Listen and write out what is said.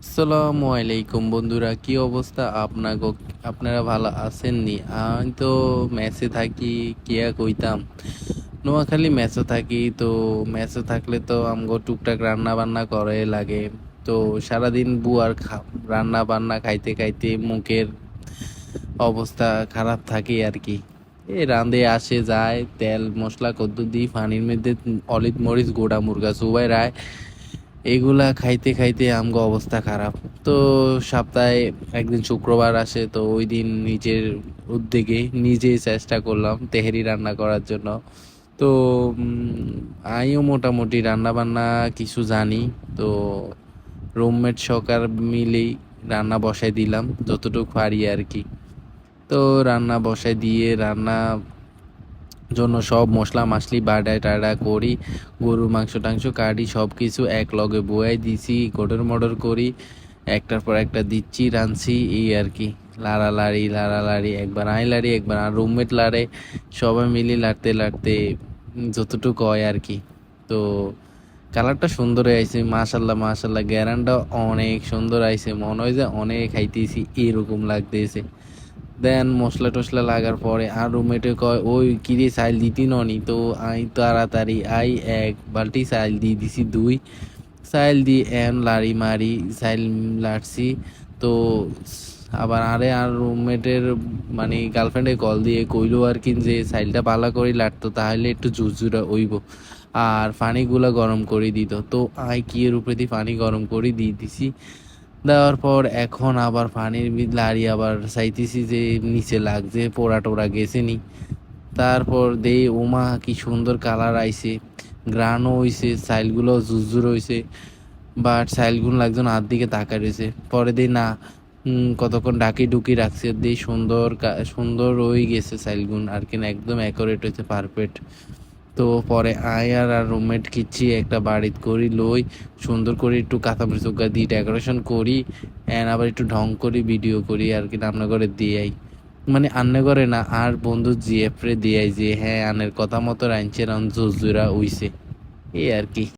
আসসালামু আলাইকুম বন্ধুরা, কি অবস্থা আপনারা ভালো আছেন নি? আমি তো মেসে থাকি, কিয়া কইতাম। নোয়াখালী মেসে থাকি, তো মেসে থাকলে তো আমগো টুকটাক রান্না বান্না করে লাগে। তো সারাদিন বুয়ার রান্না বান্না খাইতে খাইতে মুখের অবস্থা খারাপ থাকে আর কি। রাঁধে আসে যায়, তেল মশলা কদ্দু দিই, পানির মধ্যে অলিত মরিচ গোড়া মুরগা চুবাই রায়, এগুলা খাইতে খাইতে আমগো অবস্থা খারাপ। তো সপ্তাহে একদিন শুক্রবার আসে, তো ওই দিন নিজের উদ্যোগে নিজেই চেষ্টা করলাম তেহেরি রান্না করার জন্য। তো আমিও মোটামুটি রান্না বান্না কিছু জানি। তো রুমমেট সকার মিলেই রান্না বসাই দিলাম যতটুকু পারি আর কি। তো রান্না বসাই দিয়ে রান্না জন্য সব মশলা মাছলি বাডা টাডা করি, গরু মাংস টাংস কাটি, সব কিছু এক লগে বয়াই দিছি, কোটর মডর করি, একটার পর একটা দিচ্ছি, রাঁধছি, এই আর কি। লাড়ালাড়ি, একবার আই লাড়ি, একবার আর রুমমেট লাড়ে, সবাই মিলে লাড়তে লাড়তে যতটুকু হয় আর কি। তো কালারটা সুন্দর আইছে, মাশাল্লাহ মাশাল্লাহ, গ্যারানটা অনেক সুন্দর আইছে, মনে হয় যে অনেক খাইতেছি এরকম লাগতেছে। দেন মশলা টসলা লাগার পরে আর রুমমেটে কয়, ওই কিরে চাইল দিতি ননি? তো আই তাড়াতাড়ি এক বালতি চাইল দিয়ে দিছি, দুই চাইল দি এন লাড়ি মারি চাইল লাড়ছি। তো আবার আর রুমমেটের মানে গার্লফ্রেন্ডে কল দিয়ে কইলো আর কি যে চাইলটা পালা করে লাড়তো তাহলে একটু জুরজুরা হইব, আর পানিগুলা গরম করে দিত। তো কি এর উপরে দিয়ে পানি গরম করে দিয়ে দিছি। দেওয়ার পর এখন আবার পানির লাড়ি আবার চাইতেছি যে নিচে লাগছে, পোড়া টোড়া গেছে নি। তারপর দেই ওমা কি সুন্দর কালার আইছে, গ্রানও হইছে, সাইলগুলো জুজুর হইছে, বাট সাইলগুলো লাগজন হাত দিকে তাকায় রয়েছে। পরে দেই না, কতক্ষণ ঢাকি ঢুকি রাখছে, দেই সুন্দর সুন্দর হয়ে গেছে সাইলগুন আর কি, একদম অ্যাকুরেট হয়েছে, পারফেক্ট। তো পরে আর রুমমেট কিচ্ছি একটা বাড়িত করি লই, সুন্দর করে একটু কাঁচামরিচ চোখা দিয়ে ডেকোরেশন করি, অ্যান্ড আবার একটু ঢং করি, ভিডিও করি আর কি, রান্না করে দিয়াই। মানে আন্নে করে না, আর বন্ধু জিএফ রে দিয়াই যে হ্যাঁ আনের কথা মতো রাঁধছে, রান জোজুরা উইছে, এই আর কি।